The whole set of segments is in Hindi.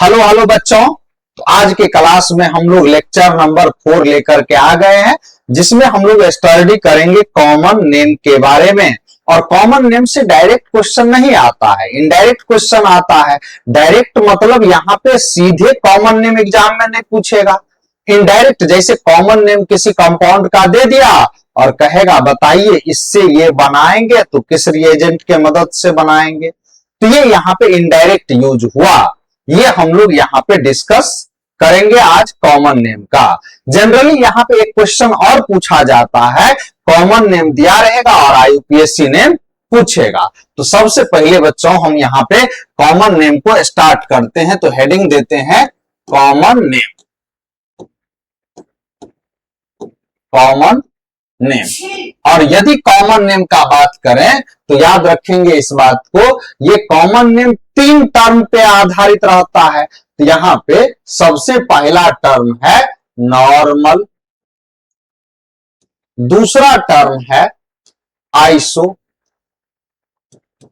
हेलो हेलो बच्चों। तो आज के क्लास में हम लोग लेक्चर नंबर 4 लेकर के आ गए हैं, जिसमें हम लोग स्टडी करेंगे कॉमन नेम के बारे में। और कॉमन नेम से डायरेक्ट क्वेश्चन नहीं आता है, इनडायरेक्ट क्वेश्चन आता है। डायरेक्ट मतलब यहाँ पे सीधे कॉमन नेम एग्जाम में नहीं पूछेगा। इनडायरेक्ट जैसे कॉमन नेम किसी कंपाउंड का दे दिया और कहेगा बताइए इससे ये बनाएंगे तो किस रिएजेंट के मदद से बनाएंगे, तो ये यहाँ पे इनडायरेक्ट यूज हुआ। ये हम लोग यहाँ पे डिस्कस करेंगे आज कॉमन नेम का। जनरली यहाँ पे एक क्वेश्चन और पूछा जाता है, कॉमन नेम दिया रहेगा और आईयूपीएससी नेम पूछेगा। तो सबसे पहले बच्चों हम यहाँ पे कॉमन नेम को स्टार्ट करते हैं। तो हेडिंग देते हैं कॉमन नेम। कॉमन नेम, और यदि कॉमन नेम का बात करें तो याद रखेंगे इस बात को, ये कॉमन नेम 3 टर्म पे आधारित रहता है। तो यहां पे सबसे पहला टर्म है नॉर्मल, दूसरा टर्म है आइसो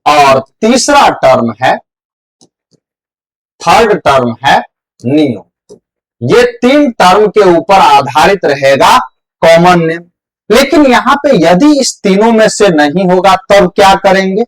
और तीसरा टर्म है, थर्ड टर्म है नियो। ये 3 टर्म के ऊपर आधारित रहेगा कॉमन नेम। लेकिन यहां पे यदि इस तीनों में से नहीं होगा तब क्या करेंगे?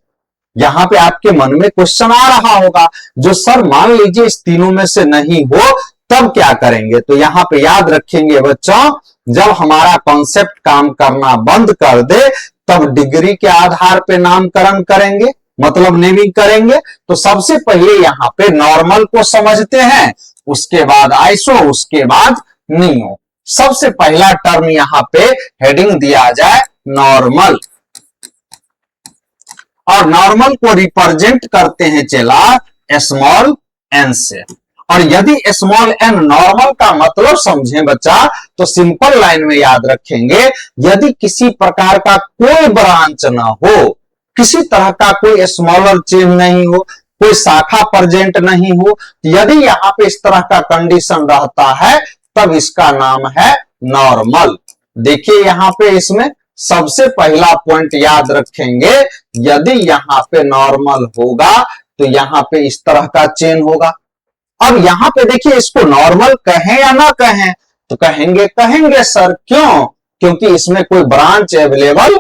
यहां पे आपके मन में क्वेश्चन आ रहा होगा, जो सर मान लीजिए इस तीनों में से नहीं हो तब क्या करेंगे? तो यहां पे याद रखेंगे बच्चों, जब हमारा कॉन्सेप्ट काम करना बंद कर दे तब डिग्री के आधार पे नामकरण करेंगे, मतलब नेमिंग करेंगे। तो सबसे पहले यहां पे नॉर्मल को समझते हैं, उसके बाद आइसो, उसके बाद नियो। सबसे पहला टर्म यहां पे हेडिंग दिया जाए नॉर्मल, और नॉर्मल को रिप्रेजेंट करते हैं चला स्मॉल एन से। और यदि स्मॉल एन नॉर्मल का मतलब समझें बच्चा तो सिंपल लाइन में याद रखेंगे, यदि किसी प्रकार का कोई ब्रांच ना हो, किसी तरह का कोई स्मॉलर चेन नहीं हो, कोई शाखा प्रेजेंट नहीं हो, यदि यहां पे इस तरह का कंडीशन रहता है तब इसका नाम है नॉर्मल। देखिए यहां पे इसमें सबसे पहला पॉइंट याद रखेंगे, यदि यहां पे नॉर्मल होगा तो यहां पे इस तरह का चेन होगा। अब यहां पे देखिए इसको नॉर्मल कहें या ना कहें, तो कहेंगे सर क्यों? क्योंकि इसमें कोई ब्रांच अवेलेबल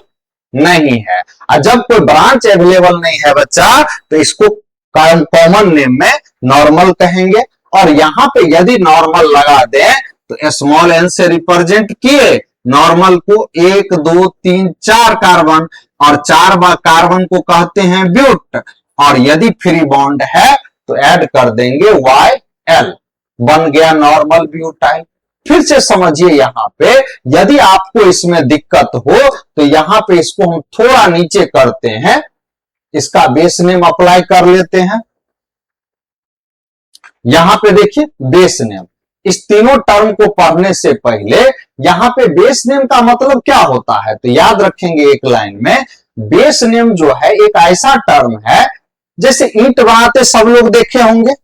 नहीं है। और जब कोई ब्रांच अवेलेबल नहीं है बच्चा तो इसको कॉमन नेम में नॉर्मल कहेंगे। और यहां पे यदि नॉर्मल लगा दें तो स्मॉल एन से रिप्रेजेंट किए नॉर्मल को 1 2 3 4 कार्बन, और 4 कार्बन को कहते हैं ब्यूट, और यदि फ्री बॉन्ड है तो ऐड कर देंगे YL, बन गया नॉर्मल ब्यूटाइल। फिर से समझिए यहां पे यदि आपको इसमें दिक्कत हो तो यहां पे इसको हम थोड़ा नीचे करते हैं, इसका बेस नेम अप्लाई कर लेते हैं। यहां पे देखिए बेस नेम, इस तीनों टर्म को पढ़ने से पहले यहां पे बेस नेम का मतलब क्या होता है तो याद रखेंगे एक लाइन में, बेस नेम जो है एक ऐसा टर्म है जैसे ईंट बनाते सब लोग देखे होंगे,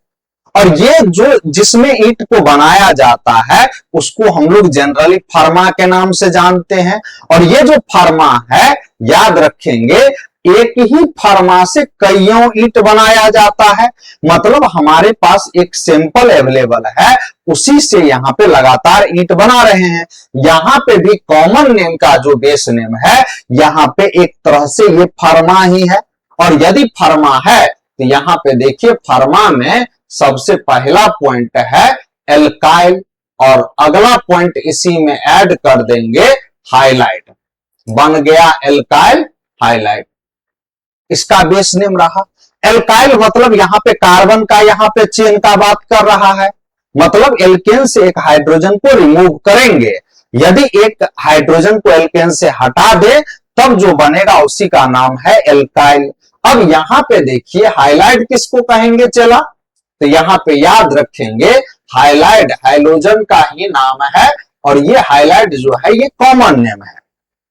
और ये जो जिसमें ईंट को बनाया जाता है उसको हम लोग जनरली फर्मा के नाम से जानते हैं। और ये जो फर्मा है याद रखेंगे, एक ही फर्मा से कईयों ईंट बनाया जाता है, मतलब हमारे पास एक सैंपल अवेलेबल है, उसी से यहां पे लगातार ईंट बना रहे हैं। यहां पे भी कॉमन नेम का जो बेस नेम है यहां पे एक तरह से ये फर्मा ही है। और यदि फर्मा है तो यहां पे देखिए फर्मा में सबसे पहला पॉइंट है एल्काइल, और अगला पॉइंट इसी में ऐड कर देंगे हाइलाइट, बन गया एल्काइल हाइलाइट। इसका बेस नेम रहा एल्काइल, मतलब यहां पे कार्बन का यहां पे चेन का बात कर रहा है, मतलब एल्केन से एक हाइड्रोजन को रिमूव करेंगे। यदि एक हाइड्रोजन को एल्केन से हटा दे तब जो बनेगा उसी का नाम है एल्काइल। अब यहां पे देखिए हाइलाइट किसको कहेंगे चला, तो यहां पे याद रखेंगे हाइलाइट हाइड्रोजन का ही नाम है, और ये हाइलाइट जो है ये कॉमन नेम है।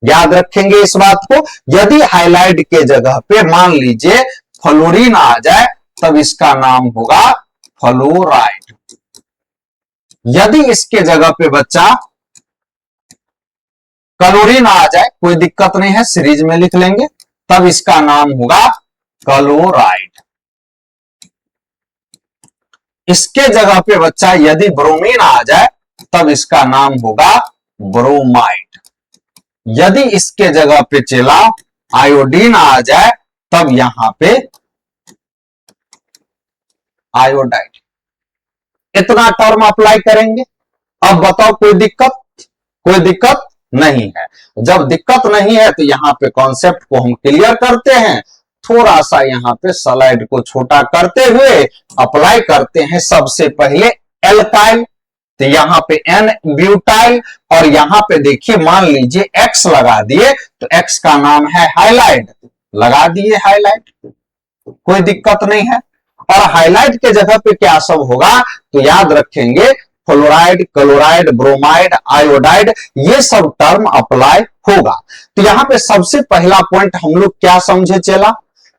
याद रखेंगे इस बात को, यदि हाइलाइट के जगह पे मान लीजिए फ्लोरीन आ जाए तब इसका नाम होगा फ्लोराइड। यदि इसके जगह पे बच्चा क्लोरीन आ जाए कोई दिक्कत नहीं है, सीरीज में लिख लेंगे, तब इसका नाम होगा क्लोराइड। इसके जगह पे बच्चा यदि ब्रोमीन आ जाए तब इसका नाम होगा ब्रोमाइड। यदि इसके जगह पे चला आयोडीन आ जाए तब यहां पे आयोडाइड। इतना टर्म अप्लाई करेंगे। अब बताओ कोई दिक्कत? कोई दिक्कत नहीं है। जब दिक्कत नहीं है तो यहां पे कॉन्सेप्ट को हम क्लियर करते हैं। थोड़ा सा यहां पे स्लाइड को छोटा करते हुए अप्लाई करते हैं। सबसे पहले एल्काइल, तो यहां पे एन ब्यूटाइल, और यहां पे देखिए मान लीजिए एक्स लगा दिए तो एक्स का नाम है हाइलाइड, लगा दिए हाइलाइड, कोई दिक्कत नहीं है। और हाइलाइट के जगह पे क्या सब होगा तो याद रखेंगे फ्लोराइड, क्लोराइड, ब्रोमाइड, आयोडाइड, ये सब टर्म अप्लाई होगा। तो यहां पे सबसे पहला पॉइंट हम लोग क्या समझे चला,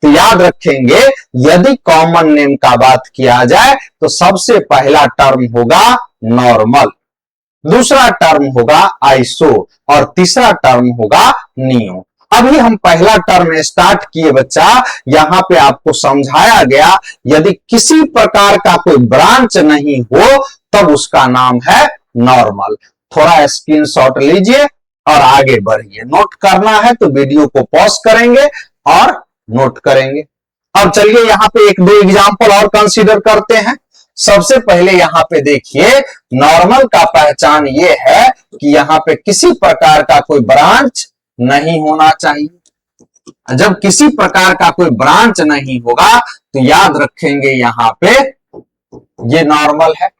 तो याद रखेंगे यदि कॉमन नेम का बात किया जाए तो सबसे पहला टर्म होगा नॉर्मल, दूसरा टर्म होगा आइसो और तीसरा टर्म होगा नियो। अभी हम पहला टर्म स्टार्ट किए बच्चा, यहां पे आपको समझाया गया यदि किसी प्रकार का कोई ब्रांच नहीं हो तब उसका नाम है नॉर्मल। थोड़ा स्क्रीनशॉट लीजिए और आगे बढ़िए। नोट करना है तो वीडियो को पॉज करेंगे और नोट करेंगे। अब चलिए यहां पे एक दो एग्जांपल और कंसीडर करते हैं। सबसे पहले यहां पे देखिए नॉर्मल का पहचान ये है कि यहां पे किसी प्रकार का कोई ब्रांच नहीं होना चाहिए। जब किसी प्रकार का कोई ब्रांच नहीं होगा तो याद रखेंगे यहां पे ये नॉर्मल है।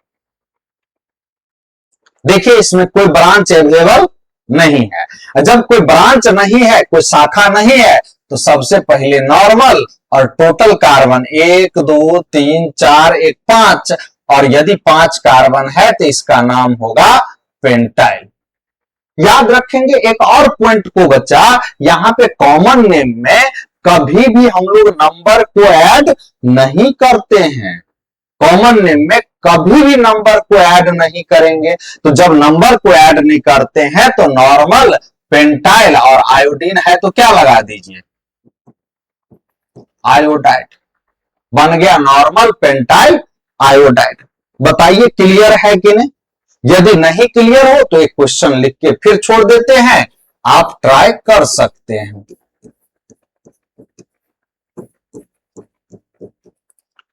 देखिए इसमें कोई ब्रांच अवेलेबल नहीं है। जब कोई ब्रांच नहीं है, कोई शाखा नहीं है, तो सबसे पहले नॉर्मल और टोटल कार्बन 1 2 3 4 1 5, और यदि 5 कार्बन है तो इसका नाम होगा पेंटाइल। याद रखेंगे एक और पॉइंट को बच्चा, यहां पे कॉमन नेम में कभी भी हम लोग नंबर को ऐड नहीं करते हैं। कॉमन नेम में कभी भी नंबर को ऐड नहीं करेंगे। तो जब नंबर को ऐड नहीं करते हैं तो नॉर्मल, पेंटाइल और आयोडीन है तो क्या लगा दीजिए, आयोडाइड। बन गया नॉर्मल, पेंटाइल, आयोडाइड। बताइए क्लियर है कि नहीं? यदि नहीं क्लियर हो तो एक क्वेश्चन लिख के फिर छोड़ देते हैं, आप ट्राई कर सकते हैं।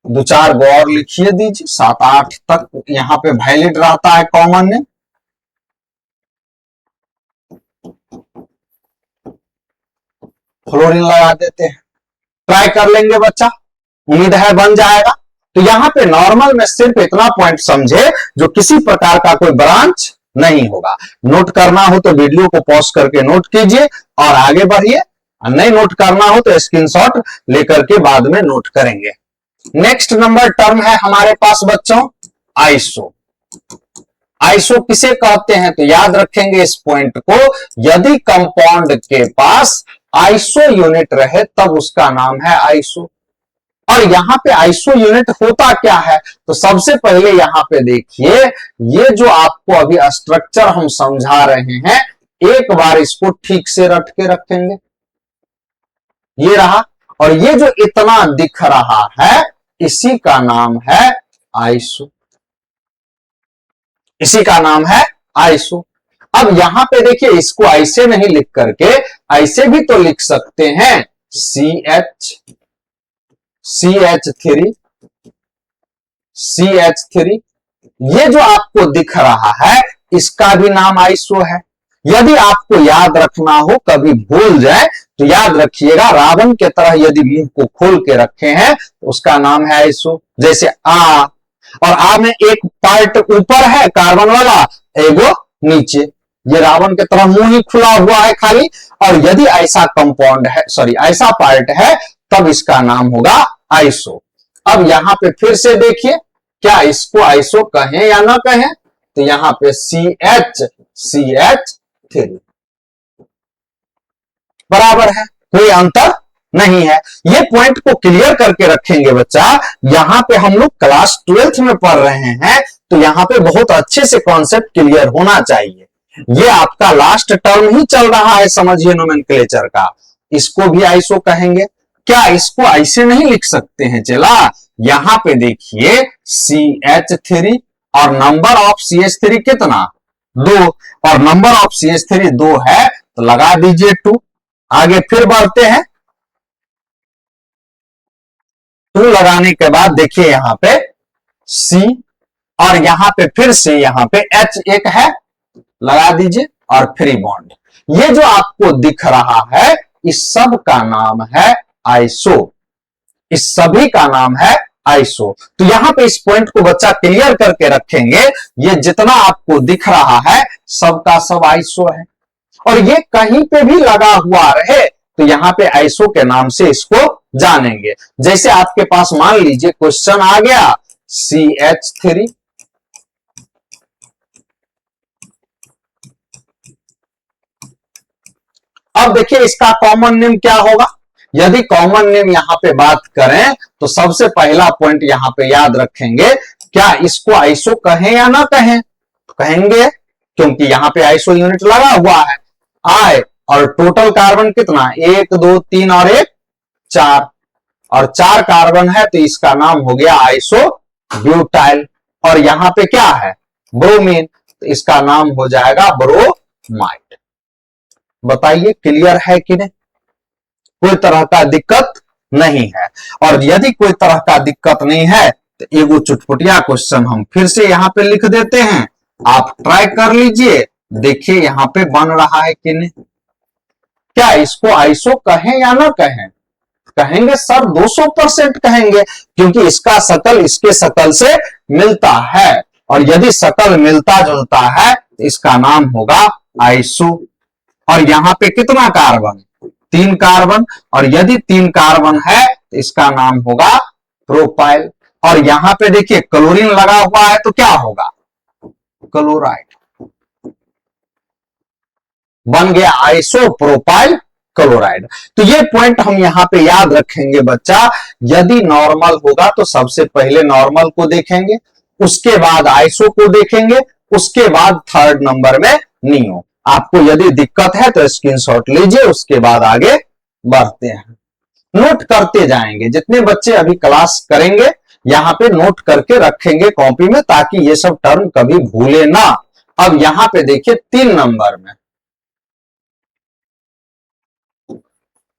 दो चार गो और लिखिए दीजिए, 7 8 तक यहां पे वैलिड रहता है कॉमन ने। फ्लोरीन लगा देते हैं, ट्राई कर लेंगे बच्चा, उम्मीद है बन जाएगा। तो यहां पे नॉर्मल में सिर्फ इतना पॉइंट समझे जो किसी प्रकार का कोई ब्रांच नहीं होगा। नोट करना हो तो वीडियो को पॉज करके नोट कीजिए और आगे बढ़िए। नहीं नोट करना हो तो स्क्रीनशॉट लेकर के बाद में नोट करेंगे। नेक्स्ट नंबर टर्म है हमारे पास बच्चों आइसो। आइसो किसे कहते हैं तो याद रखेंगे इस पॉइंट को, यदि कंपाउंड के पास आइसो यूनिट रहे तब उसका नाम है आइसो। और यहां पे आइसो यूनिट होता क्या है तो सबसे पहले यहां पे देखिए, ये जो आपको अभी स्ट्रक्चर हम समझा रहे हैं, एक बार इसको ठीक से रट के रखेंगे। ये रहा, और ये जो इतना दिख रहा है इसी का नाम है आइसो, इसी का नाम है आइसो। अब यहां पे देखिए इसको ऐसे नहीं लिख करके ऐसे भी तो लिख सकते हैं, CH3 CH3। ये जो आपको दिख रहा है इसका भी नाम आइसो है। यदि आपको याद रखना हो, कभी भूल जाए तो याद रखिएगा, रावण के तरह यदि मुंह को खोल के रखे हैं तो उसका नाम है आइसो। जैसे आ, और आ में एक पार्ट ऊपर है कार्बन वाला, एगो नीचे, ये रावण के तरह मुंह ही खुला हुआ है खाली। और यदि ऐसा कंपाउंड है, सॉरी ऐसा पार्ट है, तब इसका नाम होगा आइसो। अब यहां पे फिर से देखिए, क्या इसको आइसो कहें या ना कहें, तो यहां पे CH3 बराबर है, कोई अंतर नहीं है। ये पॉइंट को क्लियर करके रखेंगे बच्चा। यहां पे हम लोग क्लास 12th में पढ़ रहे हैं तो यहां पे बहुत अच्छे से कॉन्सेप्ट क्लियर होना चाहिए। ये आपका लास्ट टर्म ही चल रहा है, समझिए नोमेनक्लेचर का, इसको भी आइसो कहेंगे। क्या इसको ऐसे नहीं लिख सकते हैं चला? यहां पे देखिए CH3 और नंबर ऑफ CH3 कितना? 2, और नंबर ऑफ CH3 2 है तो लगा दीजिए 2। आगे फिर बढ़ते हैं, 2 लगाने के बाद देखिए यहां पे C, और यहां पे फिर से यहां पे H एक है, लगा दीजिए, और फ्री बॉन्ड। ये जो आपको दिख रहा है इस सब का नाम है आइसो, इस सभी का नाम है आइसो। तो यहां पे इस पॉइंट को बच्चा क्लियर करके रखेंगे, ये जितना आपको दिख रहा है सबका सब आइसो है, और ये कहीं पे भी लगा हुआ रहे तो यहां पे आइसो के नाम से इसको जानेंगे। जैसे आपके पास मान लीजिए क्वेश्चन आ गया CH3, अब देखिए इसका कॉमन नेम क्या होगा। यदि कॉमन नेम यहां पे बात करें तो सबसे पहला पॉइंट यहां पे याद रखेंगे, क्या इसको आइसो कहें या ना कहें? तो कहेंगे, क्योंकि यहां पे आइसो यूनिट लगा हुआ है आई, और टोटल कार्बन कितना, 1 2 3 और 1 4, और 4 कार्बन है तो इसका नाम हो गया आइसो ब्यूटाइल। और यहां पे क्या है, ब्रोमीन, तो इसका नाम हो जाएगा ब्रोमाइड। बताइए क्लियर है कि नहीं? कोई तरह का दिक्कत नहीं है। और यदि कोई तरह का दिक्कत नहीं है तो एगो चुटपुटिया क्वेश्चन हम फिर से यहां पे लिख देते हैं, आप ट्राई कर लीजिए, देखिए यहां पे बन रहा है कि नहीं। क्या इसको आइसो कहें या ना कहें? कहेंगे सर 200% कहेंगे, क्योंकि इसका शकल इसके शकल से मिलता है, और यदि शकल मिलता जुलता है तो इसका नाम होगा आइसो। और यहां पे कितना कार्बन, 3 कार्बन, और यदि 3 कार्बन है तो इसका नाम होगा प्रोपाइल। और यहां पे देखिए क्लोरीन लगा हुआ है तो क्या होगा, क्लोराइड। बन गया आइसो प्रोपाइल क्लोराइड। तो ये पॉइंट हम यहां पे याद रखेंगे बच्चा। यदि नॉर्मल होगा तो सबसे पहले नॉर्मल को देखेंगे, उसके बाद आइसो को देखेंगे, उसके बाद थर्ड नंबर में नियो। आपको यदि दिक्कत है तो स्क्रीनशॉट लीजिए, उसके बाद आगे बढ़ते हैं, नोट करते जाएंगे। जितने बच्चे अभी क्लास करेंगे यहां पे नोट करके रखेंगे कॉपी में, ताकि ये सब टर्म कभी भूले ना। अब यहां पे देखिए 3 नंबर में,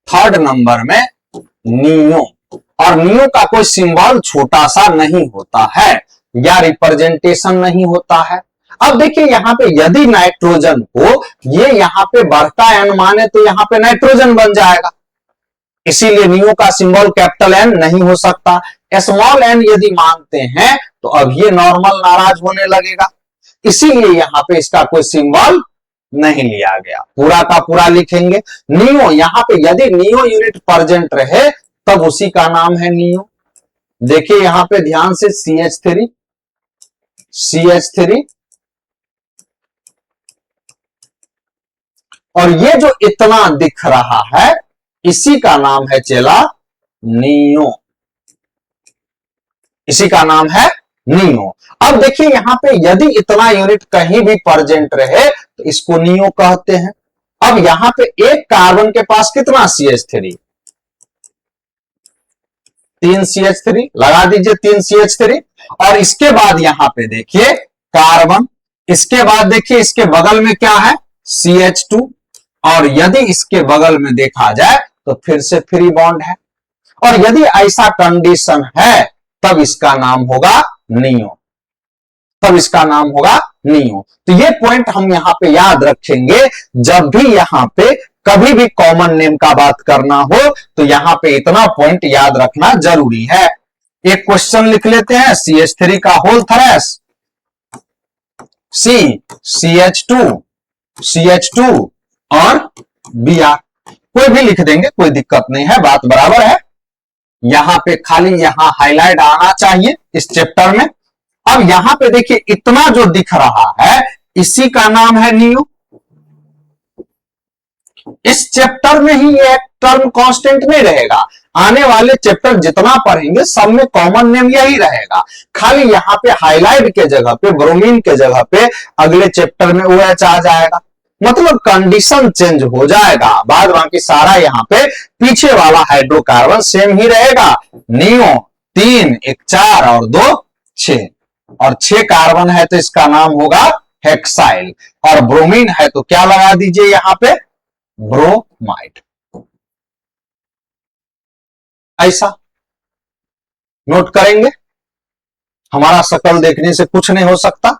थर्ड नंबर में नियो, और नियो का कोई सिंबल छोटा सा नहीं होता है या रिप्रेजेंटेशन नहीं होता है। अब देखिए यहां पे यदि नाइट्रोजन को ये यहां पे बढ़ता एन माने तो यहां पे नाइट्रोजन बन जाएगा, इसीलिए नियो का सिंबल कैपिटल एन नहीं हो सकता। स्मॉल एन यदि मानते हैं तो अब ये नॉर्मल नाराज होने लगेगा, इसीलिए यहां पे इसका कोई सिंबल नहीं लिया गया। पूरा का पूरा लिखेंगे नियो, यहां पे यदि नियो यूनिट प्रेजेंट रहे तब उसी का नाम है नियो। देखिए यहां पे ध्यान से CH3, CH3, और ये जो इतना दिख रहा है इसी का नाम है चेला नियो, इसी का नाम है नियो। अब देखिए यहां पे यदि इतना यूनिट कहीं भी प्रेजेंट रहे तो इसको नियो कहते हैं। अब यहां पे एक कार्बन के पास कितना CH3, 3 CH3, लगा दीजिए 3 CH3, और इसके बाद यहां पे देखिए कार्बन, इसके बाद देखिए इसके बगल में क्या है CH2, और यदि इसके बगल में देखा जाए तो फिर से फ्री बॉन्ड है, और यदि ऐसा कंडीशन है तब इसका नाम होगा नियो, तब इसका नाम होगा नियो। तो ये पॉइंट हम यहां पे याद रखेंगे, जब भी यहां पे कभी भी कॉमन नेम का बात करना हो तो यहां पे इतना पॉइंट याद रखना जरूरी है। एक क्वेश्चन लिख लेते हैं, CH3 का होल थ्रेस, CH2, CH2 और Br, कोई भी लिख देंगे, कोई दिक्कत नहीं है, बात बराबर है। यहां पे खाली यहां हाईलाइट आना चाहिए इस चैप्टर में। अब यहां पे देखिए इतना जो दिख रहा है इसी का नाम है नियो। इस चैप्टर में ही ये टर्म कांस्टेंट नहीं रहेगा, आने वाले चैप्टर जितना पढ़ेंगे सब में कॉमन नेम यही रहेगा, खाली यहां पे हाईलाइट के जगह पे, ब्रोमीन के जगह पे अगले चैप्टर में OH आ जाएगा। मतलब कंडीशन चेंज हो जाएगा, बाद बाकी सारा यहाँ पे पीछे वाला हाइड्रोकार्बन सेम ही रहेगा। नियो 3, एक 4 और 2 6, और 6 कार्बन है तो इसका नाम होगा हेक्साइल, और ब्रोमीन है तो क्या लगा दीजिए यहां पे, ब्रोमाइड। ऐसा नोट करेंगे, हमारा शकल देखने से कुछ नहीं हो सकता।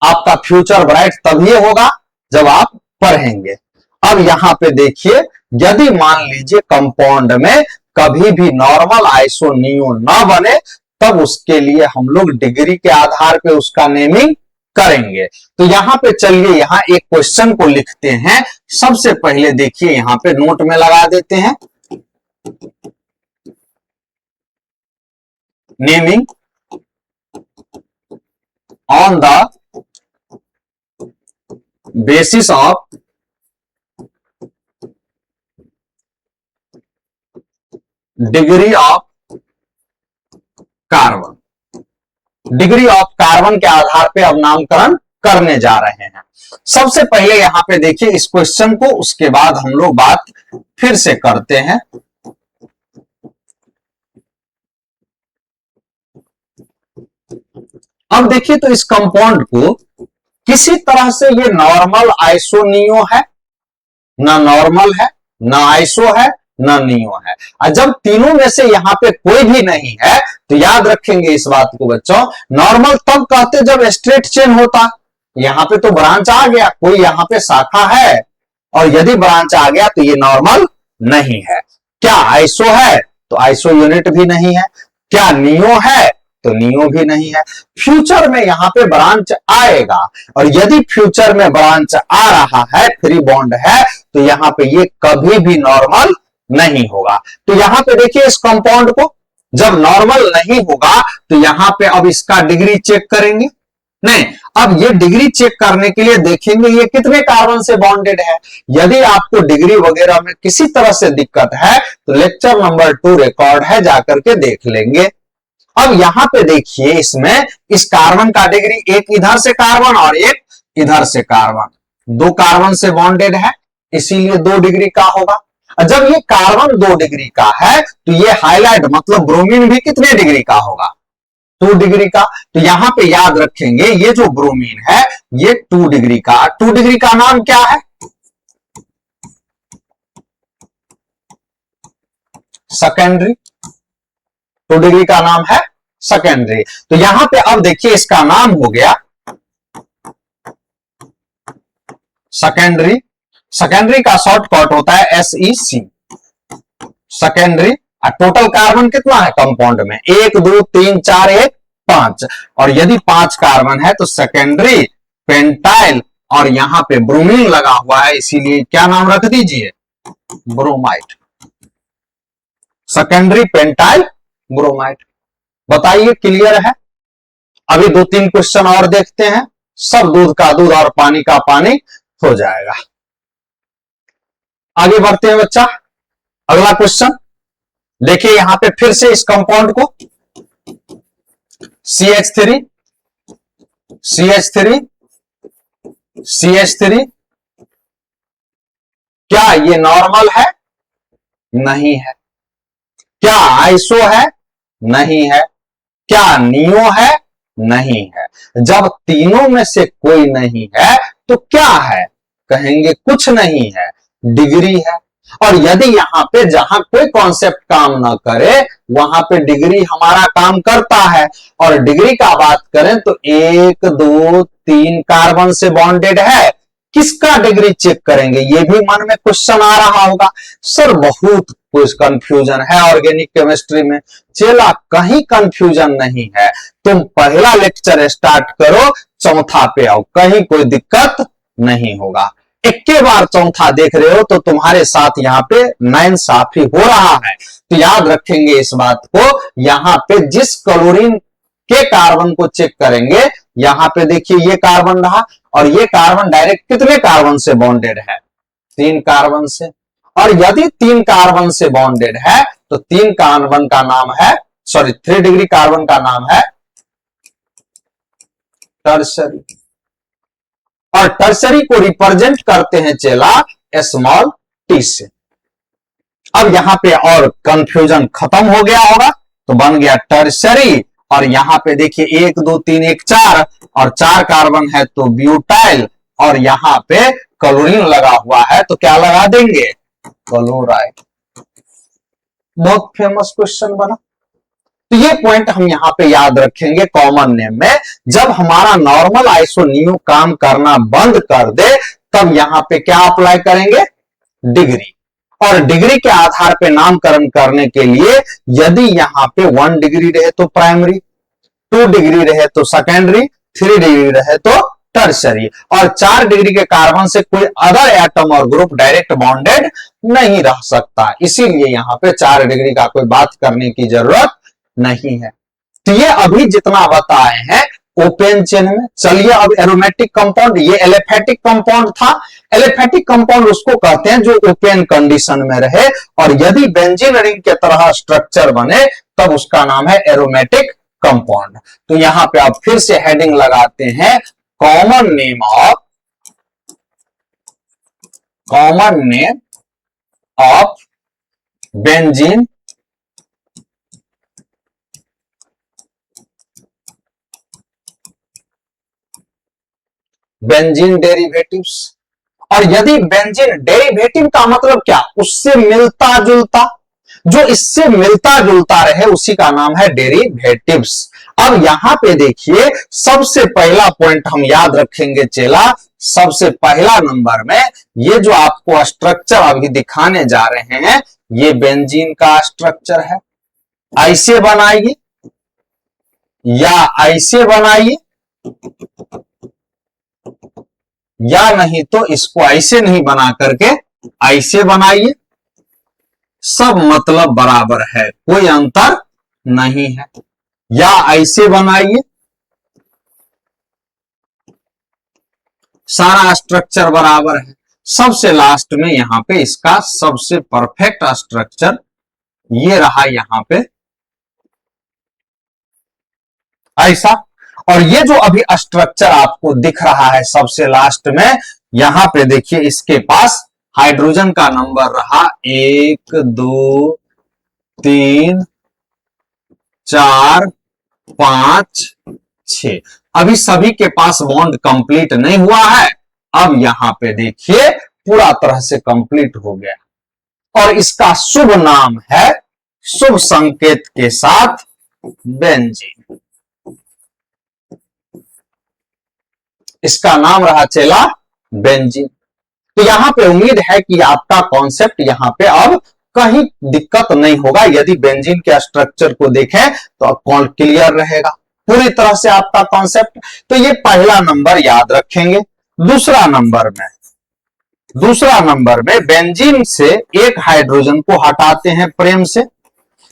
आपका फ्यूचर ब्राइट तभी होगा जब आप पढ़ेंगे। अब यहां पे देखिए, यदि मान लीजिए कंपाउंड में कभी भी नॉर्मल आइसोनियो ना बने, तब उसके लिए हम लोग डिग्री के आधार पे उसका नेमिंग करेंगे। तो यहां पे चलिए यहां एक क्वेश्चन को लिखते हैं। सबसे पहले देखिए यहां पे नोट में लगा देते हैं, naming on the basis of degree of carbon, degree of carbon के आधार पे अब नामकरण करने जा रहे हैं। सबसे पहले यहां पे देखिए इस क्वेश्चन को, उसके बाद हम लोग बात फिर से करते हैं। अब देखिए तो इस कंपाउंड को किसी तरह से ये नॉर्मल आइसोनियो है, ना नॉर्मल है, ना आइसो है, ना नियो है। और जब तीनों में से यहां पे कोई भी नहीं है तो याद रखेंगे इस बात को बच्चों, नॉर्मल तब कहते जब स्ट्रेट चेन होता। यहां पे तो ब्रांच आ गया, कोई यहां पे शाखा है, और यदि ब्रांच आ गया तो ये नॉर्मल नहीं है। क्या आइसो है तो आइसो यूनिट भी नहीं है, क्या नियो है तो नियो भी नहीं है। फ्यूचर में यहां पे ब्रांच आएगा, और यदि फ्यूचर में ब्रांच आ रहा है, फ्री बॉन्ड है, तो यहां पे ये कभी भी नॉर्मल नहीं होगा। तो यहां पे देखिए इस कंपाउंड को जब नॉर्मल नहीं होगा तो यहां पे अब इसका डिग्री चेक करेंगे। नहीं, अब ये डिग्री चेक करने के लिए देखेंगे ये कितने कार्बन से बॉन्डेड है। यदि आपको डिग्री वगैरह में किसी तरह से दिक्कत है तो लेक्चर नंबर 2 रिकॉर्ड है, जाकर के देख लेंगे। अब यहां पे देखिए इसमें इस कार्बन का डिग्री, एक इधर से कार्बन और एक इधर से कार्बन, 2 कार्बन से बॉन्डेड है, इसीलिए 2 डिग्री का होगा। जब ये कार्बन 2 डिग्री का है तो ये हाईलाइट मतलब ब्रोमीन भी कितने डिग्री का होगा, 2 डिग्री का। तो यहां पे याद रखेंगे ये जो ब्रोमीन है ये 2 डिग्री का, 2 डिग्री का नाम क्या है, सेकेंडरी। 2 डिग्री का नाम है सेकेंडरी। तो यहां पे अब देखिए इसका नाम हो गया सेकेंडरी। सेकेंडरी का शॉर्टकट होता है SEC, सेकेंडरी। टोटल कार्बन कितना है कंपाउंड में, 1 2 3 4 1 5, और यदि 5 कार्बन है तो सेकेंडरी पेंटाइल, और यहां पे ब्रोमीन लगा हुआ है इसीलिए क्या नाम रख दीजिए, ब्रोमाइड, सेकेंडरी पेंटाइल ब्रोमाइड। बताइए क्लियर है। अभी 2-3 क्वेश्चन और देखते हैं, सब दूध का दूध और पानी का पानी हो जाएगा। आगे बढ़ते हैं बच्चा, अगला क्वेश्चन देखिए यहां पे फिर से इस कंपाउंड को CH3 CH3 CH3, क्या ये नॉर्मल है, नहीं है। क्या आइसो है, नहीं है। क्या नियो है, नहीं है। जब तीनों में से कोई नहीं है तो क्या है, कहेंगे कुछ नहीं है, डिग्री है। और यदि यहां पे जहां कोई कॉन्सेप्ट काम ना करे वहां पे डिग्री हमारा काम करता है। और डिग्री का बात करें तो 1 2 3 कार्बन से बॉन्डेड है, किसका डिग्री चेक करेंगे, ये भी मन में क्वेश्चन आ रहा होगा। सर बहुत कुछ कंफ्यूजन है ऑर्गेनिक केमिस्ट्री में। चला कहीं कंफ्यूजन नहीं है, तुम पहला लेक्चर स्टार्ट करो, चौथा पे आओ, कहीं कोई दिक्कत नहीं होगा। एक के बार चौथा देख रहे हो तो तुम्हारे साथ यहाँ पे नाइंसाफी हो रहा है। तो याद रखेंगे इस बात को, यहाँ पे जिस क्लोरीन के कार्बन को चेक करेंगे, यहां पे देखिए ये कार्बन रहा, और ये कार्बन डायरेक्ट कितने कार्बन से बॉन्डेड है, 3 कार्बन से। और यदि 3 कार्बन से बॉन्डेड है तो 3 कार्बन का नाम है, सॉरी 3 डिग्री कार्बन का नाम है टर्शरी। और टर्सरी को रिप्रेजेंट करते हैं चेला स्मॉल टी से। अब यहां पे और कंफ्यूजन खत्म हो गया होगा, तो बन गया टर्सरी। और यहां पे देखिए 1 2 3 1 4 और 4 कार्बन है तो ब्यूटाइल, और यहां पे क्लोरीन लगा हुआ है तो क्या लगा देंगे, क्लोराइड। बहुत फेमस क्वेश्चन बना। तो ये पॉइंट हम यहां पे याद रखेंगे कॉमन नेम में। जब हमारा नॉर्मल आइसोनियो काम करना बंद कर दे तब यहां पे क्या अप्लाई करेंगे, डिग्री। और डिग्री के आधार पे नामकरण करने के लिए यदि यहां पे 1 डिग्री रहे तो प्राइमरी, 2 डिग्री रहे तो सेकेंडरी, 3 डिग्री रहे तो टर्सरी, और 4 डिग्री के कार्बन से कोई अदर एटम और ग्रुप डायरेक्ट बॉन्डेड नहीं रह सकता। इसीलिए यहां पे 4 डिग्री का कोई बात करने की जरूरत नहीं है। तो ये अभी जितना बताए हैं ओपन चेन में। चलिए अब एरोमेटिक कंपाउंड, ये एलिफेटिक कंपाउंड था। एलिफेटिक कंपाउंड उसको कहते हैं जो ओपन कंडीशन में रहे, और यदि बेंजीन रिंग के तरह स्ट्रक्चर बने तब उसका नाम है एरोमेटिक कंपाउंड। तो यहां पे अब फिर से हेडिंग लगाते हैं, common name of benzene benzene derivatives. और यदि बेंजीन डेरिवेटिव का मतलब क्या, उससे मिलता जुलता, जो इससे मिलता जुलता रहे उसी का नाम है डेरिवेटिव्स। अब यहां पे देखिए सबसे पहला पॉइंट हम याद रखेंगे चेला, सबसे पहला नंबर में ये जो आपको स्ट्रक्चर अभी दिखाने जा रहे हैं ये बेंजीन का स्ट्रक्चर है। ऐसे बनाइए या ऐसे बनाइए, या नहीं तो इसको ऐसे नहीं बना करके ऐसे बनाइए, सब मतलब बराबर है, कोई अंतर नहीं है। या ऐसे बनाइए, सारा स्ट्रक्चर बराबर है। सबसे लास्ट में यहां पे इसका सबसे परफेक्ट स्ट्रक्चर ये रहा यहां पे ऐसा। और ये जो अभी स्ट्रक्चर आपको दिख रहा है सबसे लास्ट में, यहां पे देखिए इसके पास हाइड्रोजन का नंबर रहा 1 2 3 4 5 6। अभी सभी के पास बॉन्ड कंप्लीट नहीं हुआ है। अब यहां पे देखिए पूरा तरह से कंप्लीट हो गया, और इसका शुभ नाम है, शुभ संकेत के साथ बेंजीन। इसका नाम रहा चेला बेंजीन। तो यहां पे उम्मीद है कि आपका कॉन्सेप्ट यहां पे अब कहीं दिक्कत नहीं होगा। यदि बेंजीन के स्ट्रक्चर को देखें तो क्लियर रहेगा पूरी तरह से आपका कॉन्सेप्ट। तो ये पहला नंबर याद रखेंगे। दूसरा नंबर में बेंजीन से एक हाइड्रोजन को हटाते हैं प्रेम से।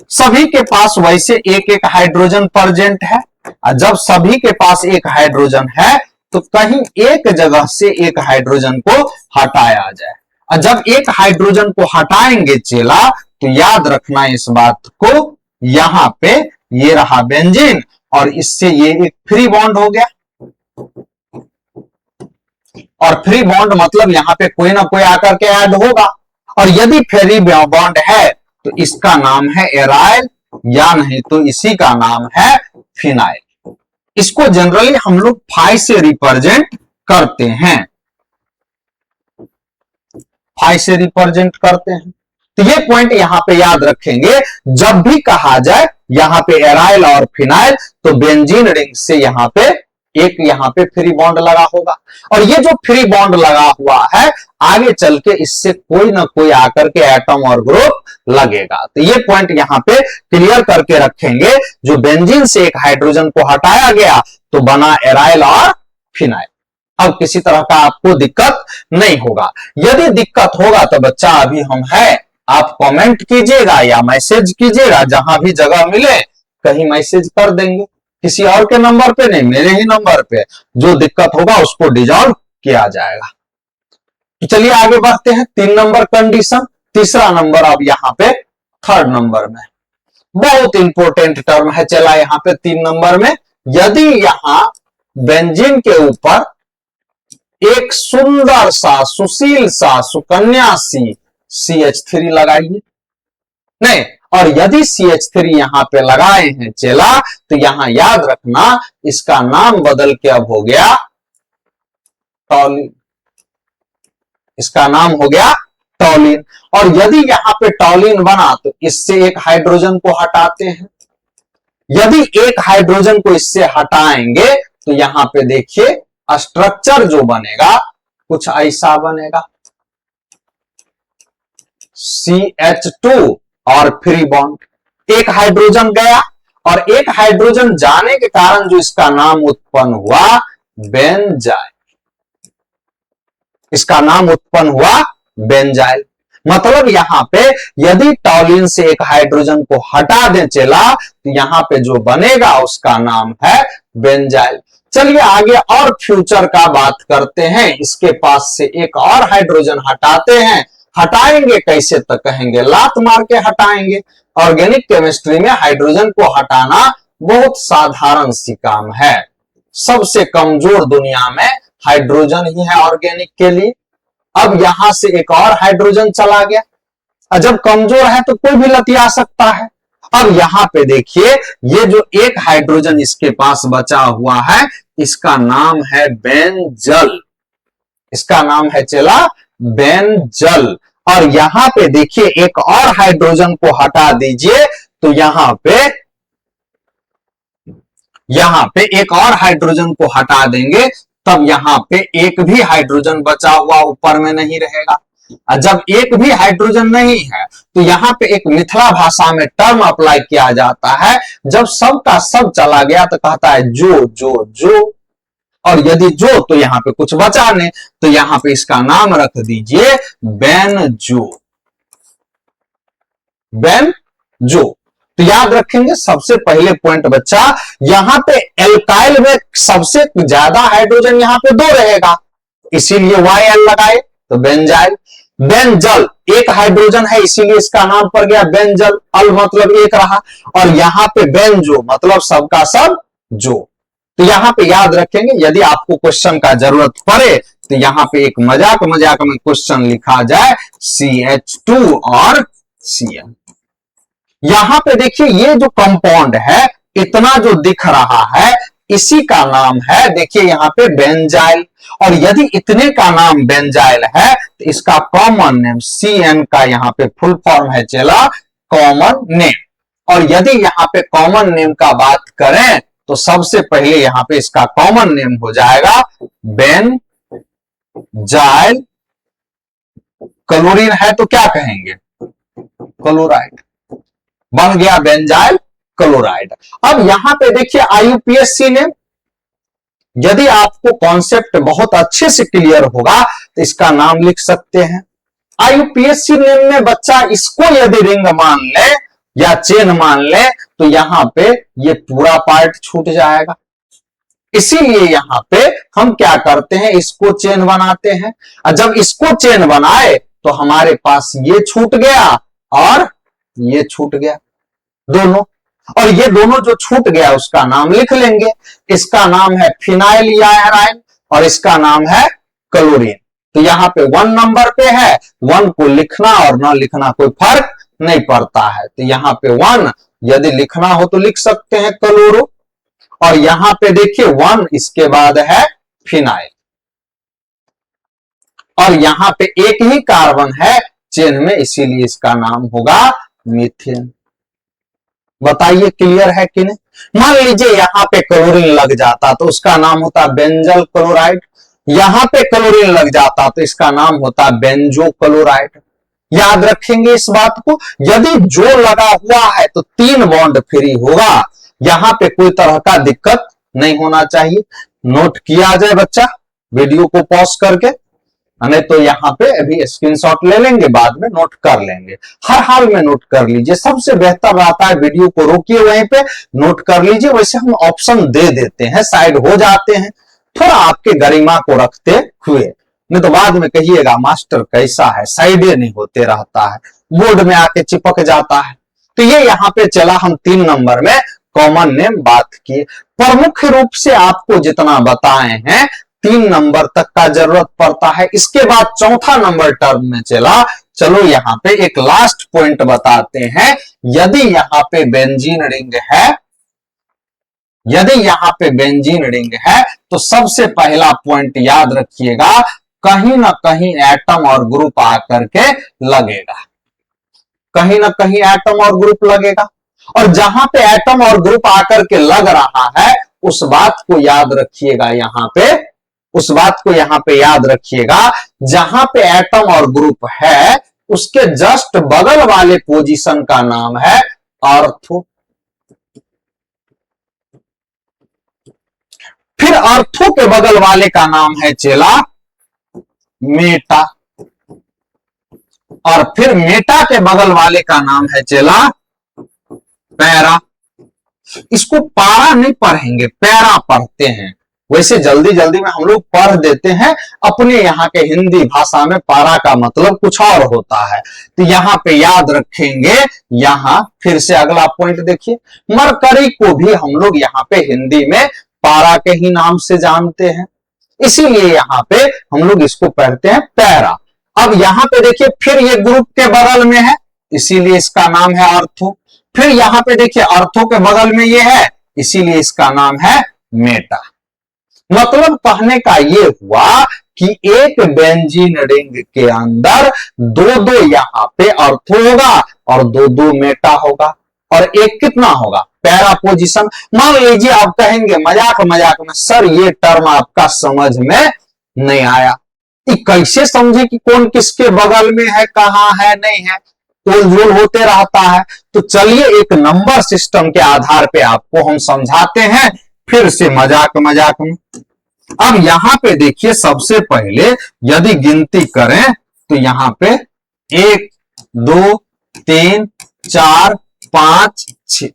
सभी के पास वैसे एक एक हाइड्रोजन प्रेजेंट है, और जब सभी के पास एक हाइड्रोजन है तो कहीं एक जगह से एक हाइड्रोजन को हटाया जाए। और जब एक हाइड्रोजन को हटाएंगे चेला तो याद रखना इस बात को, यहां पे ये रहा बेंजीन और इससे ये एक फ्री बॉन्ड हो गया। और फ्री बॉन्ड मतलब यहां पे कोई ना कोई आकर के ऐड होगा, और यदि फ्री बॉन्ड है तो इसका नाम है एराइल, या नहीं तो इसी का नाम है फिनाइल। इसको जनरली हम लोग फाइ से रिप्रेजेंट करते हैं, फाइ से रिप्रेजेंट करते हैं। तो ये पॉइंट यहां पे याद रखेंगे। जब भी कहा जाए यहां पे एराइल और फिनाइल तो बेंजीन रिंग से यहां पे एक यहां पे फ्री बॉन्ड लगा होगा, और ये जो फ्री बॉन्ड लगा हुआ है आगे चल के इससे कोई ना कोई आकर के एटम और ग्रुप लगेगा। तो ये पॉइंट यहां पे क्लियर करके रखेंगे। जो बेंजीन से एक हाइड्रोजन को हटाया गया तो बना एराइल और फिनाइल। अब किसी तरह का आपको दिक्कत नहीं होगा। यदि दिक्कत होगा तो बच्चा अभी हम है, आप कमेंट कीजिएगा या मैसेज कीजिएगा, जहां भी जगह मिले कहीं मैसेज कर देंगे, किसी और के नंबर पे नहीं, मेरे ही नंबर पे। जो दिक्कत होगा उसको डिजॉल्व किया जाएगा। तो चलिए आगे बढ़ते हैं। 3 नंबर कंडीशन, तीसरा नंबर अब यहां पे 3rd नंबर में बहुत इंपॉर्टेंट टर्म है चला यहां पे 3 नंबर में। यदि यहां बेंजीन के ऊपर एक सुंदर सा, सुशील सा, सुकन्या सी CH3 लगाइए। नहीं, और यदि CH3 यहां पे लगाए हैं चेला, तो यहां याद रखना इसका नाम बदल के अब हो गया टॉलिन। इसका नाम हो गया टॉलिन। और यदि यहां पे टॉलिन बना तो इससे एक हाइड्रोजन को हटाते हैं। यदि एक हाइड्रोजन को इससे हटाएंगे तो यहां पे देखिए स्ट्रक्चर जो बनेगा कुछ ऐसा बनेगा, CH2 और फ्री बॉन्ड। एक हाइड्रोजन गया और एक हाइड्रोजन जाने के कारण जो इसका नाम उत्पन्न हुआ बेंजाइल। इसका नाम उत्पन्न हुआ बेंजाइल। मतलब यहां पे यदि टॉलिन से एक हाइड्रोजन को हटा दें चला, तो यहां पे जो बनेगा उसका नाम है बेंजाइल। चलिए आगे और फ्यूचर का बात करते हैं। इसके पास से एक और हाइड्रोजन हटाते हैं। हटाएंगे कैसे, तो कहेंगे लात मार के हटाएंगे। ऑर्गेनिक केमिस्ट्री में हाइड्रोजन को हटाना बहुत साधारण सी काम है। सबसे कमजोर दुनिया में हाइड्रोजन ही है ऑर्गेनिक के लिए। अब यहां से एक और हाइड्रोजन चला गया, और जब कमजोर है तो कोई भी लतिया सकता है। अब यहां पे देखिए ये जो एक हाइड्रोजन इसके पास बचा हुआ है, इसका नाम है बेंजल। इसका नाम है चला बेंजल। और यहां पे देखिए एक और हाइड्रोजन को हटा दीजिए, तो यहां पे एक और हाइड्रोजन को हटा देंगे, तब यहां पे एक भी हाइड्रोजन बचा हुआ ऊपर में नहीं रहेगा। जब एक भी हाइड्रोजन नहीं है तो यहां पे एक मिथिला भाषा में टर्म अप्लाई किया जाता है, जब सब का सब चला गया तो कहता है जो जो जो। और यदि जो तो यहां पे कुछ बचा नहीं, तो यहां पे इसका नाम रख दीजिए बेनजो। बेनजो। तो याद रखेंगे सबसे पहले पॉइंट बच्चा, यहां पे एल्काइल में सबसे ज्यादा हाइड्रोजन यहां पे 2 रहेगा, इसीलिए YL लगाए तो बेंजाइल। बेंजल एक हाइड्रोजन है इसीलिए इसका नाम पड़ गया बेंजल। अल मतलब एक रहा, और यहां पे बेंजो मतलब सबका सब जो। तो यहां पे याद रखेंगे, यदि आपको क्वेश्चन का जरूरत पड़े तो यहां पे एक मजाक मजाक में क्वेश्चन लिखा जाए CH2 और Cl। यहां पे देखिए ये जो कंपाउंड है इतना जो दिख रहा है, इसी का नाम है देखिए यहां पे बेंजाइल। और यदि इतने का नाम बेंजाइल है तो इसका कॉमन नेम CN का यहां पे फुल फॉर्म है चला कॉमन नेम। और यदि यहां पे कॉमन नेम का बात करें तो सबसे पहले यहां पे इसका कॉमन नेम हो जाएगा बेंजाइल। क्लोरीन है तो क्या कहेंगे क्लोराइड, बन गया बेंजाइल क्लोराइड। अब यहां पे देखिए IUPAC ने, यदि आपको कॉन्सेप्ट बहुत अच्छे से क्लियर होगा तो इसका नाम लिख सकते हैं। IUPAC नेम में बच्चा इसको यदि रिंग मान ले या चेन मान ले तो यहां पे ये पूरा पार्ट छूट जाएगा। इसीलिए यहां पे हम क्या करते हैं, इसको चेन बनाते हैं। और जब इसको चेन बनाए तो हमारे पास ये छूट गया और ये छूट गया दोनों, और ये दोनों जो छूट गया उसका नाम लिख लेंगे। इसका नाम है फिनाइल या एराइन और इसका नाम है क्लोरीन। तो यहां पे 1 नंबर पे है, 1 को लिखना और ना लिखना कोई फर्क नहीं पड़ता है। तो यहां पे 1 यदि लिखना हो तो लिख सकते हैं क्लोरो, और यहां पे देखिए 1 इसके बाद है फिनाइल, और यहां पे एक ही कार्बन है चेन में इसीलिए इसका नाम होगा मीथेन। बताइए क्लियर है कि नहीं। मान लीजिए यहां पे क्लोरीन लग जाता तो उसका नाम होता बेंजल क्लोराइड, यहां पे क्लोरीन लग जाता तो इसका नाम होता बेंजो क्लोराइड। याद रखेंगे इस बात को। यदि जो लगा हुआ है तो 3 बॉन्ड फ्री होगा, यहां पे कोई तरह का दिक्कत नहीं होना चाहिए। नोट किया जाए बच्चा, वीडियो को पॉज करके, नहीं तो यहां पे अभी स्क्रीनशॉट ले लेंगे, बाद में नोट कर लेंगे। हर हाल में नोट कर लीजिए, सबसे बेहतर रहता है वीडियो को रोकिए वहीं पे नोट कर लीजिए। वैसे हम ऑप्शन दे देते हैं, साइड हो जाते हैं, थोड़ा आपके गरिमा को रखते हुए, नहीं तो बाद में कहिएगा मास्टर कैसा है, साइडे नहीं होते रहता है, बोर्ड में आके चिपक जाता है। तो ये यहां पे चला, हम 3 नंबर में कॉमन नेम बात किए। प्रमुख रूप से आपको जितना बताए हैं 3 नंबर तक का जरूरत पड़ता है। इसके बाद चौथा नंबर टर्म में चला। चलो यहां पे एक लास्ट पॉइंट बताते हैं। यदि यहां पे बेंजीन रिंग है, यदि यहां पे बेंजीन रिंग है तो सबसे पहला पॉइंट याद रखिएगा, कहीं ना कहीं एटम और ग्रुप आकर के लगेगा, कहीं ना कहीं एटम और ग्रुप लगेगा। और जहां पे एटम और ग्रुप आकर के लग रहा है उस बात को याद रखिएगा, यहां पे उस बात को यहां पे याद रखिएगा, जहां पे एटम और ग्रुप है उसके जस्ट बगल वाले पोजीशन का नाम है ऑर्थो। फिर ऑर्थो के बगल वाले का नाम है चेला मेटा, और फिर मेटा के बगल वाले का नाम है चेला पैरा। इसको पारा नहीं पढ़ेंगे, पैरा पढ़ते हैं। वैसे जल्दी जल्दी में हम लोग पढ़ देते हैं, अपने यहाँ के हिंदी भाषा में पारा का मतलब कुछ और होता है। तो यहाँ पे याद रखेंगे। यहाँ फिर से अगला पॉइंट देखिए, मरकरी को भी हम लोग यहाँ पे हिंदी में पारा के ही नाम से जानते हैं, इसीलिए यहाँ पे हम लोग इसको पढ़ते हैं पैरा। अब यहाँ पे देखिए फिर ये ग्रुप के बगल में है, इसीलिए इसका नाम है ऑर्थो। फिर यहाँ पे देखिए ऑर्थो के बगल में ये है, इसीलिए इसका नाम है मेटा। मतलब कहने का ये हुआ कि एक बेंजीन रिंग के अंदर दो दो यहाँ पे ऑर्थो होगा और दो दो मेटा होगा, और एक कितना होगा पैरा पोजीशन। मान लीजिए आप कहेंगे मजाक मजाक में, सर ये टर्म आपका समझ में नहीं आया, कैसे समझे कि कौन किसके बगल में है, कहां है, नहीं है, तोलझोल होते रहता है। तो चलिए एक नंबर सिस्टम के आधार पे आपको हम समझाते हैं, फिर से मजाक मजाक में। अब यहां पे देखिए सबसे पहले यदि गिनती करें तो यहां पे 1 2 3 4 5 6।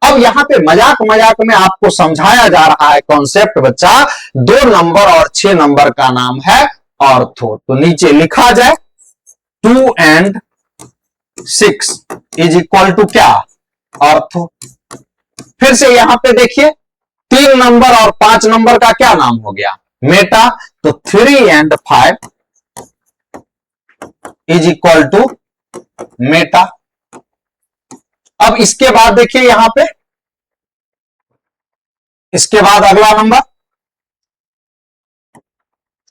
अब यहां पे मजाक मजाक में आपको समझाया जा रहा है कॉन्सेप्ट बच्चा, 2 नंबर और 6 नंबर का नाम है ऑर्थो। तो नीचे लिखा जाए 2 and 6 इज इक्वल टू क्या, ऑर्थो। फिर से यहां पे देखिए 3 नंबर और 5 नंबर का क्या नाम हो गया, मेटा। तो 3 and 5 is equal to meta. अब इसके बाद देखिए यहां पे, इसके बाद अगला नंबर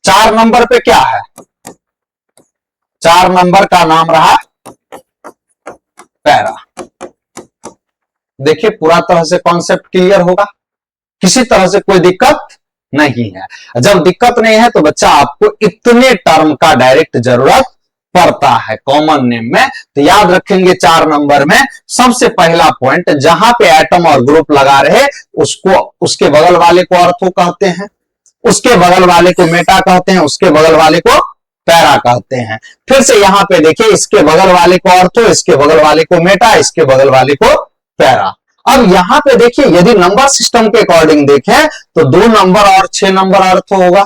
4 नंबर पे क्या है, 4 नंबर का नाम रहा पैरा। देखिए पूरा तरह से कॉन्सेप्ट क्लियर होगा, किसी तरह से कोई दिक्कत नहीं है। जब दिक्कत नहीं है तो बच्चा आपको इतने टर्म का डायरेक्ट जरूरत पड़ता है कॉमन नेम में। तो याद रखेंगे 4 नंबर में सबसे पहला पॉइंट, जहां पे एटम और ग्रुप लगा रहे उसको, उसके बगल वाले को ऑर्थो कहते हैं, उसके बगल वाले को मेटा कहते हैं, उसके बगल वाले को पैरा कहते हैं। फिर से यहां पे देखिए इसके बगल वाले को ऑर्थो, इसके बगल वाले को मेटा, इसके बगल वाले को पैरा। अब यहां पे देखिए यदि नंबर सिस्टम के अकॉर्डिंग देखें तो 2 नंबर और 6 नंबर ऑर्थो होगा।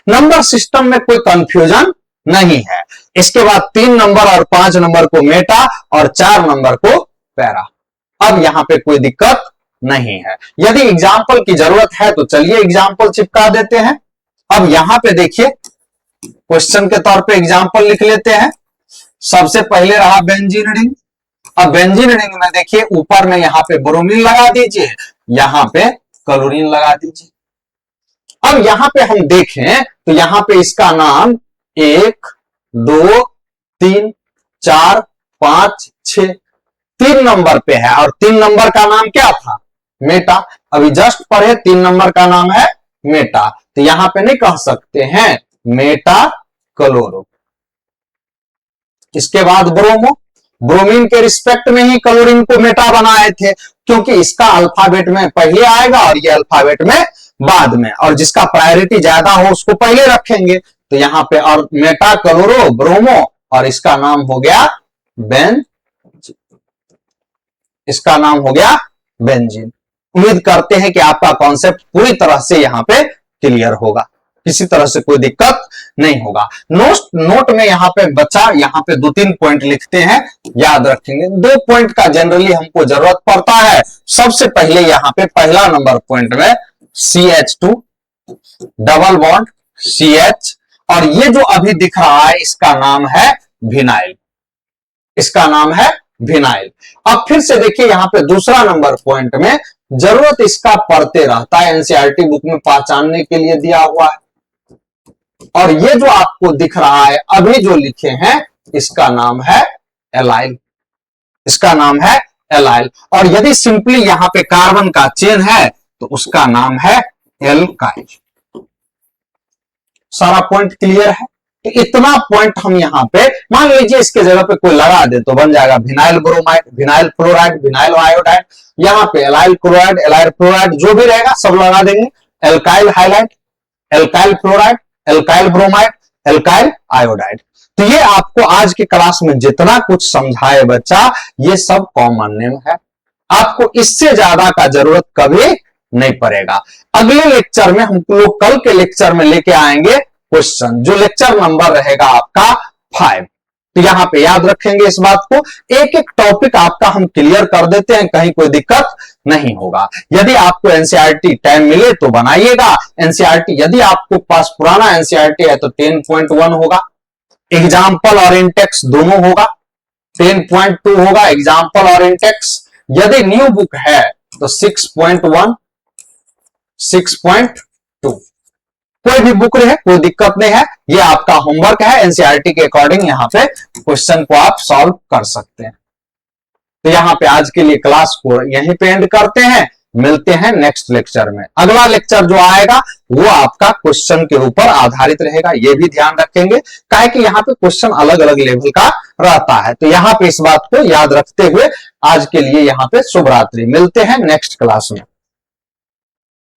नंबर सिस्टम में कोई कंफ्यूजन नहीं है। इसके बाद 3 नंबर और 5 नंबर को मेटा और 4 नंबर को पैरा। अब यहां पे कोई दिक्कत नहीं है। यदि एग्जाम्पल की जरूरत है तो चलिए एग्जाम्पल चिपका देते हैं। अब यहां पे देखिए क्वेश्चन के तौर पे एग्जाम्पल लिख लेते हैं। सबसे पहले रहा बेंजीन रिंग। अब बेंजीन रिंग में देखिए ऊपर में यहां पे ब्रोमीन लगा दीजिए, यहां पे क्लोरीन लगा दीजिए। अब यहां पे हम देखें तो यहां पे इसका नाम 1 2 3 4 5 6 3 नंबर पे है, और 3 नंबर का नाम क्या था, मेटा। अभी जस्ट पढ़े 3 नंबर का नाम है मेटा, तो यहां पे नहीं कह सकते हैं मेटा क्लोरो। इसके बाद ब्रोमो, ब्रोमीन के रिस्पेक्ट में ही क्लोरीन को मेटा बनाए थे, क्योंकि इसका अल्फाबेट में पहले आएगा और ये अल्फाबेट में बाद में, और जिसका प्रायोरिटी ज्यादा हो उसको पहले रखेंगे। तो यहां पे और मेटा क्लोरो ब्रोमो, और इसका नाम हो गया बेंजीन, इसका नाम हो गया बेंजीन। उम्मीद करते हैं कि आपका कॉन्सेप्ट पूरी तरह से यहां पे क्लियर होगा, किसी तरह से कोई दिक्कत नहीं होगा। नोट में यहां पे बच्चा यहां पे 2-3 पॉइंट लिखते हैं, याद रखेंगे। 2 पॉइंट का जनरली हमको जरूरत पड़ता है। सबसे पहले यहां पे पहला नंबर पॉइंट में CH2 डबल बॉन्ड CH, और ये जो अभी दिख रहा है इसका नाम है विनाइल, इसका नाम है विनाइल। अब फिर से देखिए यहां पे दूसरा नंबर पॉइंट में जरूरत इसका पढ़ते रहता है, एनसीईआरटी बुक में पहचानने के लिए दिया हुआ है। और ये जो आपको दिख रहा है अभी जो लिखे हैं इसका नाम है एलाइल, इसका नाम है एलाइल। और यदि सिंपली यहां पे कार्बन का चेन है तो उसका नाम है एल्काइल। सारा पॉइंट क्लियर है? तो इतना पॉइंट हम यहां पे मान लीजिए इसके जगह पे कोई लगा दे तो बन जाएगा vinyl bromide, vinyl fluoride, vinyl iodide, यहां पे एलाइल क्लोराइड, एलाइल फ्लोराइड जो भी रहेगा सब लगा देंगे, alkyl halide, alkyl fluoride, alkyl bromide, alkyl iodide. तो ये आपको आज की क्लास में जितना कुछ समझाए बच्चा ये सब कॉमन नेम है, आपको इससे ज्यादा का जरूरत कभी नहीं पड़ेगा। अगले लेक्चर में हम लोग कल के लेक्चर में लेके आएंगे क्वेश्चन, जो लेक्चर नंबर रहेगा आपका 5। तो यहां पे याद रखेंगे इस बात को, एक एक टॉपिक आपका हम क्लियर कर देते हैं, कहीं कोई दिक्कत नहीं होगा। यदि आपको एनसीईआरटी टाइम मिले तो बनाइएगा एनसीईआरटी, यदि आपको पास पुराना एनसीईआरटी है तो 10.1 होगा, एग्जाम्पल और इंटेक्स दोनों होगा, 10.2 होगा एग्जाम्पल और इंटेक्स। यदि न्यू बुक है तो 6.1, 6.2, कोई भी बुक रहे कोई दिक्कत नहीं है, ये आपका होमवर्क है, एनसीईआरटी के अकॉर्डिंग यहां पे क्वेश्चन को आप सॉल्व कर सकते हैं। तो यहां पे आज के लिए क्लास को यहीं पे एंड करते हैं, मिलते हैं नेक्स्ट लेक्चर में। अगला लेक्चर जो आएगा वो आपका क्वेश्चन के ऊपर आधारित रहेगा, ये भी ध्यान रखेंगे, काहे कि यहाँ पे क्वेश्चन अलग अलग लेवल का रहता है। तो यहाँ पे इस बात को याद रखते हुए आज के लिए यहाँ पे शुभ रात्रि, मिलते हैं नेक्स्ट क्लास में।